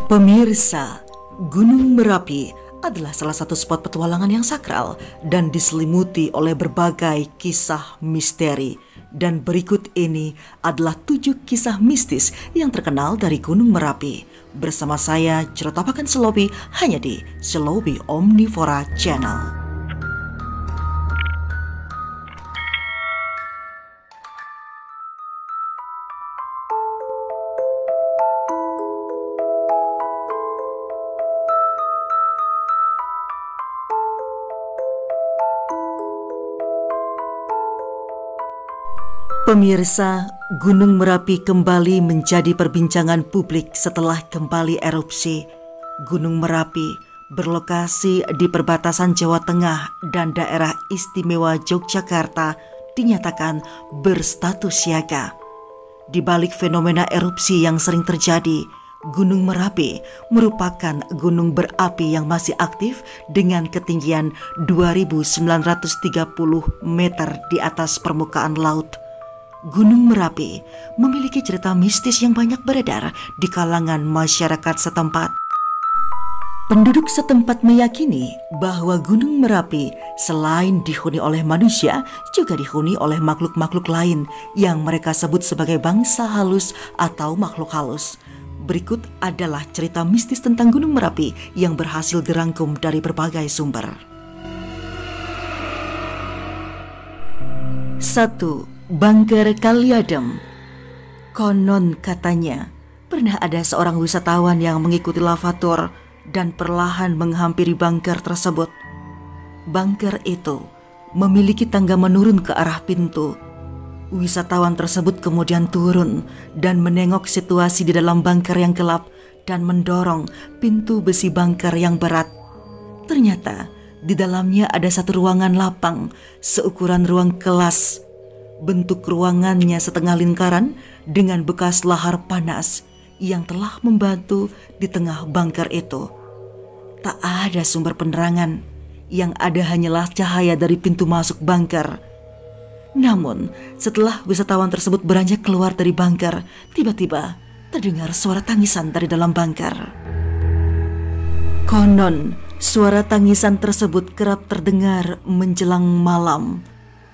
Pemirsa, Gunung Merapi adalah salah satu spot petualangan yang sakral dan diselimuti oleh berbagai kisah misteri. Dan berikut ini adalah 7 kisah mistis yang terkenal dari Gunung Merapi. Bersama saya, Cerotapakan Selobi, hanya di Selobi Omnivora Channel. Pemirsa, Gunung Merapi kembali menjadi perbincangan publik setelah kembali erupsi. Gunung Merapi berlokasi di perbatasan Jawa Tengah dan daerah istimewa Yogyakarta dinyatakan berstatus siaga. Di balik fenomena erupsi yang sering terjadi, Gunung Merapi merupakan gunung berapi yang masih aktif dengan ketinggian 2.930 meter di atas permukaan laut. Gunung Merapi memiliki cerita mistis yang banyak beredar di kalangan masyarakat setempat. Penduduk setempat meyakini bahwa Gunung Merapi selain dihuni oleh manusia, juga dihuni oleh makhluk-makhluk lain yang mereka sebut sebagai bangsa halus atau makhluk halus. Berikut adalah cerita mistis tentang Gunung Merapi yang berhasil dirangkum dari berbagai sumber. 1. Bangker Kaliadem. Konon katanya, pernah ada seorang wisatawan yang mengikuti lavator dan perlahan menghampiri bangker tersebut. Bangker itu memiliki tangga menurun ke arah pintu. Wisatawan tersebut kemudian turun dan menengok situasi di dalam bangker yang gelap dan mendorong pintu besi bangker yang berat. Ternyata di dalamnya ada satu ruangan lapang seukuran ruang kelas. Bentuk ruangannya setengah lingkaran dengan bekas lahar panas yang telah membatu di tengah bangker itu. Tak ada sumber penerangan, yang ada hanyalah cahaya dari pintu masuk bangker. Namun, setelah wisatawan tersebut beranjak keluar dari bangker, tiba-tiba terdengar suara tangisan dari dalam bangker. Konon, suara tangisan tersebut kerap terdengar menjelang malam.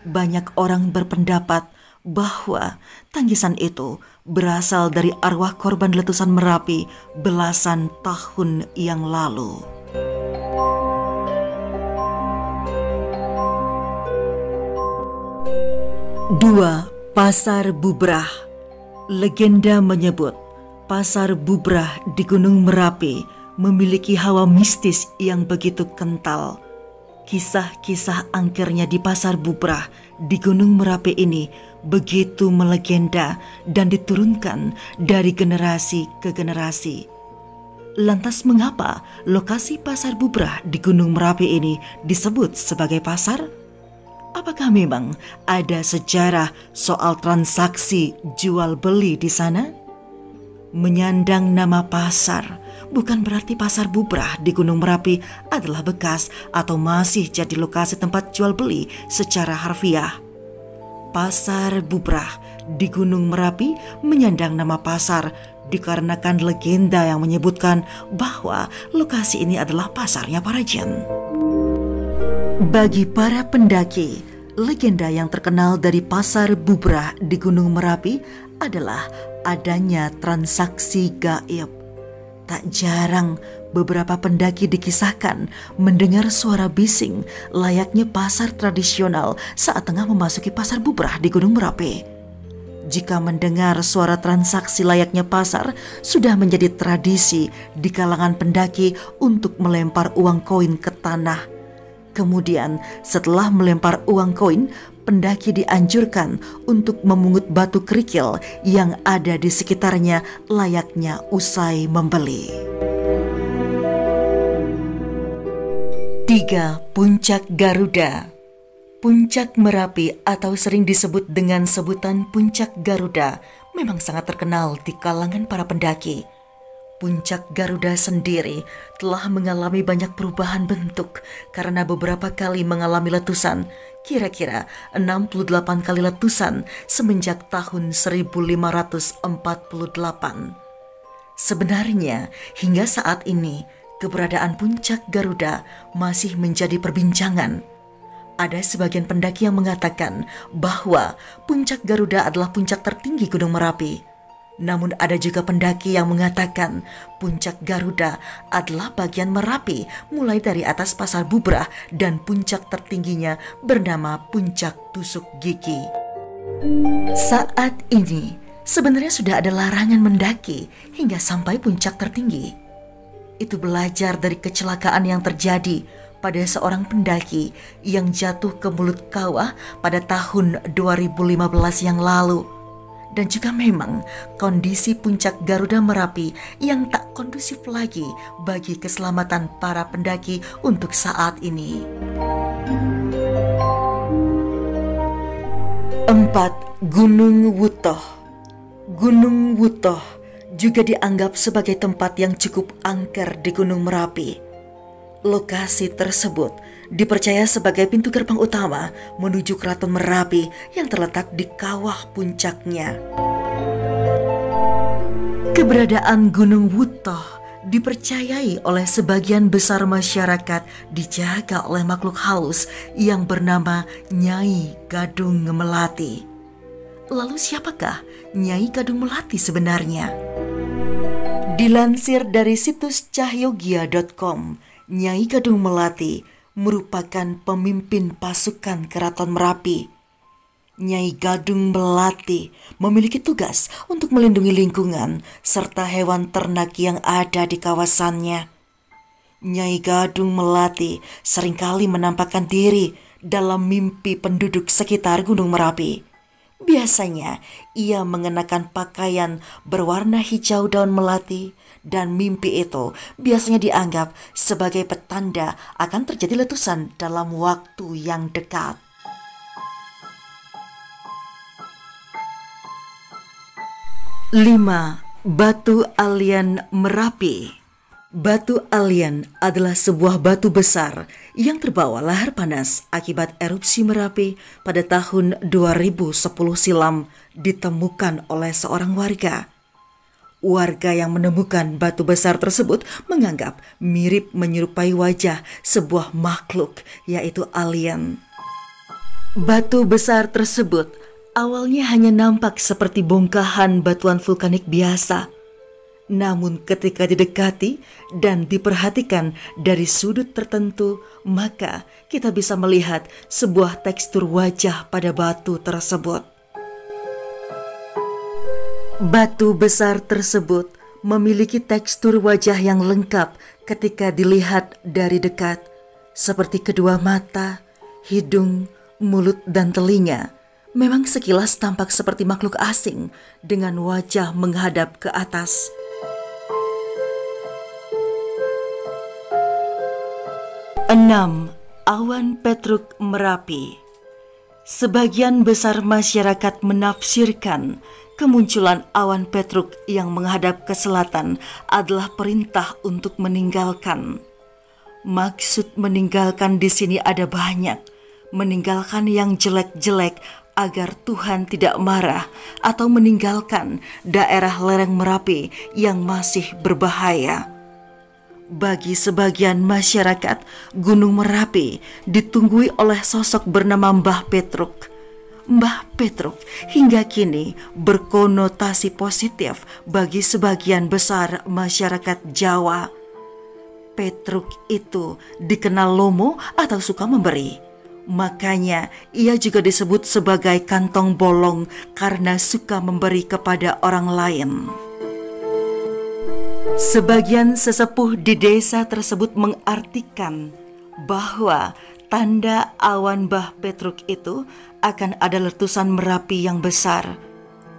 Banyak orang berpendapat bahwa tangisan itu berasal dari arwah korban letusan Merapi belasan tahun yang lalu. 2. Pasar Bubrah. Legenda menyebut Pasar Bubrah di Gunung Merapi memiliki hawa mistis yang begitu kental. Kisah-kisah angkernya di Pasar Bubrah di Gunung Merapi ini begitu melegenda dan diturunkan dari generasi ke generasi. Lantas mengapa lokasi Pasar Bubrah di Gunung Merapi ini disebut sebagai pasar? Apakah memang ada sejarah soal transaksi jual beli di sana? Menyandang nama pasar bukan berarti Pasar Bubrah di Gunung Merapi adalah bekas atau masih jadi lokasi tempat jual beli secara harfiah. Pasar Bubrah di Gunung Merapi menyandang nama pasar dikarenakan legenda yang menyebutkan bahwa lokasi ini adalah pasarnya para jin. Bagi para pendaki, legenda yang terkenal dari Pasar Bubrah di Gunung Merapi adalah adanya transaksi gaib. Tak jarang beberapa pendaki dikisahkan mendengar suara bising layaknya pasar tradisional saat tengah memasuki Pasar Bubrah di Gunung Merapi. Jika mendengar suara transaksi layaknya pasar, sudah menjadi tradisi di kalangan pendaki untuk melempar uang koin ke tanah. Kemudian setelah melempar uang koin, pendaki dianjurkan untuk memungut batu kerikil yang ada di sekitarnya layaknya usai membeli. 3. Puncak Garuda. Puncak Merapi atau sering disebut dengan sebutan Puncak Garuda memang sangat terkenal di kalangan para pendaki. Puncak Garuda sendiri telah mengalami banyak perubahan bentuk karena beberapa kali mengalami letusan, kira-kira 68 kali letusan semenjak tahun 1548. Sebenarnya, hingga saat ini, keberadaan Puncak Garuda masih menjadi perbincangan. Ada sebagian pendaki yang mengatakan bahwa Puncak Garuda adalah puncak tertinggi Gunung Merapi. Namun ada juga pendaki yang mengatakan Puncak Garuda adalah bagian Merapi mulai dari atas Pasar Bubrah dan puncak tertingginya bernama Puncak Tusuk Gigi. Saat ini sebenarnya sudah ada larangan mendaki hingga sampai puncak tertinggi. Itu belajar dari kecelakaan yang terjadi pada seorang pendaki yang jatuh ke mulut kawah pada tahun 2015 yang lalu. Dan juga memang kondisi Puncak Garuda Merapi yang tak kondusif lagi bagi keselamatan para pendaki untuk saat ini. 4. Gunung Wutoh. Gunung Wutoh juga dianggap sebagai tempat yang cukup angker di Gunung Merapi. Lokasi tersebut dipercaya sebagai pintu gerbang utama menuju Keraton Merapi yang terletak di kawah puncaknya. Keberadaan Gunung Wutoh dipercayai oleh sebagian besar masyarakat dijaga oleh makhluk halus yang bernama Nyai Gadung Melati. Lalu siapakah Nyai Gadung Melati sebenarnya? Dilansir dari situs cahyogia.com, Nyai Gadung Melati merupakan pemimpin pasukan Keraton Merapi. Nyai Gadung Melati memiliki tugas untuk melindungi lingkungan serta hewan ternak yang ada di kawasannya. Nyai Gadung Melati seringkali menampakkan diri dalam mimpi penduduk sekitar Gunung Merapi. Biasanya ia mengenakan pakaian berwarna hijau daun melati dan mimpi itu biasanya dianggap sebagai petanda akan terjadi letusan dalam waktu yang dekat. 5. Batu Alien Merapi. Batu alien adalah sebuah batu besar yang terbawa lahar panas akibat erupsi Merapi pada tahun 2010 silam ditemukan oleh seorang warga. Warga yang menemukan batu besar tersebut menganggap mirip menyerupai wajah sebuah makhluk, yaitu alien. Batu besar tersebut awalnya hanya nampak seperti bongkahan batuan vulkanik biasa. Namun ketika didekati dan diperhatikan dari sudut tertentu, maka kita bisa melihat sebuah tekstur wajah pada batu tersebut. Batu besar tersebut memiliki tekstur wajah yang lengkap ketika dilihat dari dekat, seperti kedua mata, hidung, mulut, dan telinga. Memang sekilas tampak seperti makhluk asing dengan wajah menghadap ke atas. 6. Awan Petruk Merapi. Sebagian besar masyarakat menafsirkan kemunculan awan Petruk yang menghadap ke selatan adalah perintah untuk meninggalkan. Maksud meninggalkan di sini ada banyak. Meninggalkan yang jelek-jelek agar Tuhan tidak marah, atau meninggalkan daerah lereng Merapi yang masih berbahaya. Bagi sebagian masyarakat, Gunung Merapi ditunggui oleh sosok bernama Mbah Petruk. Mbah Petruk hingga kini berkonotasi positif bagi sebagian besar masyarakat Jawa. Petruk itu dikenal lomo atau suka memberi. Makanya ia juga disebut sebagai kantong bolong karena suka memberi kepada orang lain. Sebagian sesepuh di desa tersebut mengartikan bahwa tanda awan Mbah Petruk itu akan ada letusan Merapi yang besar.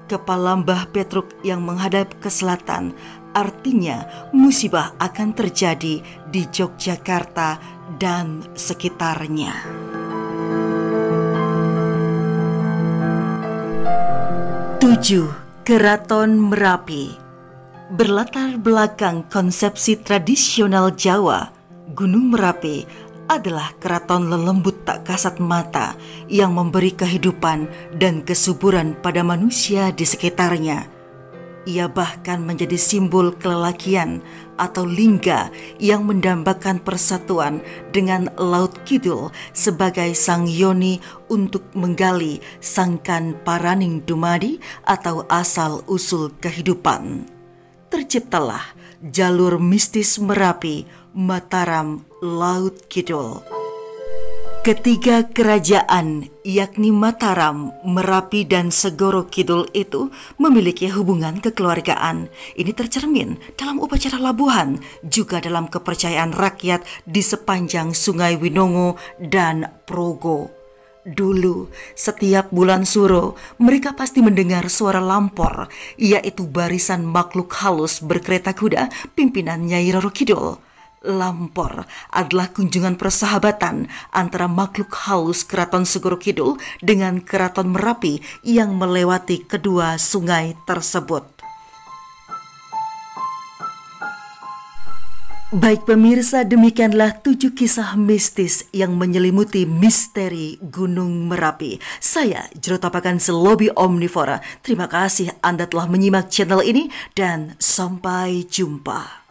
Kepala Mbah Petruk yang menghadap ke selatan artinya musibah akan terjadi di Yogyakarta dan sekitarnya. 7. Keraton Merapi. Berlatar belakang konsepsi tradisional Jawa, Gunung Merapi adalah keraton lelembut tak kasat mata yang memberi kehidupan dan kesuburan pada manusia di sekitarnya. Ia bahkan menjadi simbol kelelakian atau lingga yang mendambakan persatuan dengan Laut Kidul sebagai sang yoni untuk menggali sangkan paraning dumadi atau asal-usul kehidupan. Terciptalah jalur mistis Merapi, Mataram, Laut Kidul. Ketiga kerajaan, yakni Mataram, Merapi, dan Segoro Kidul itu memiliki hubungan kekeluargaan. Ini tercermin dalam upacara labuhan, juga dalam kepercayaan rakyat di sepanjang Sungai Winongo dan Progo. Dulu, setiap bulan Suro, mereka pasti mendengar suara lampor, yaitu barisan makhluk halus berkereta kuda pimpinan Nyai Roro Kidul. Lampor adalah kunjungan persahabatan antara makhluk halus Keraton Segoro Kidul dengan Keraton Merapi yang melewati kedua sungai tersebut. Baik pemirsa, demikianlah 7 kisah mistis yang menyelimuti misteri Gunung Merapi. Saya Jerotapakan Selobi Omnivora. Terima kasih Anda telah menyimak channel ini dan sampai jumpa.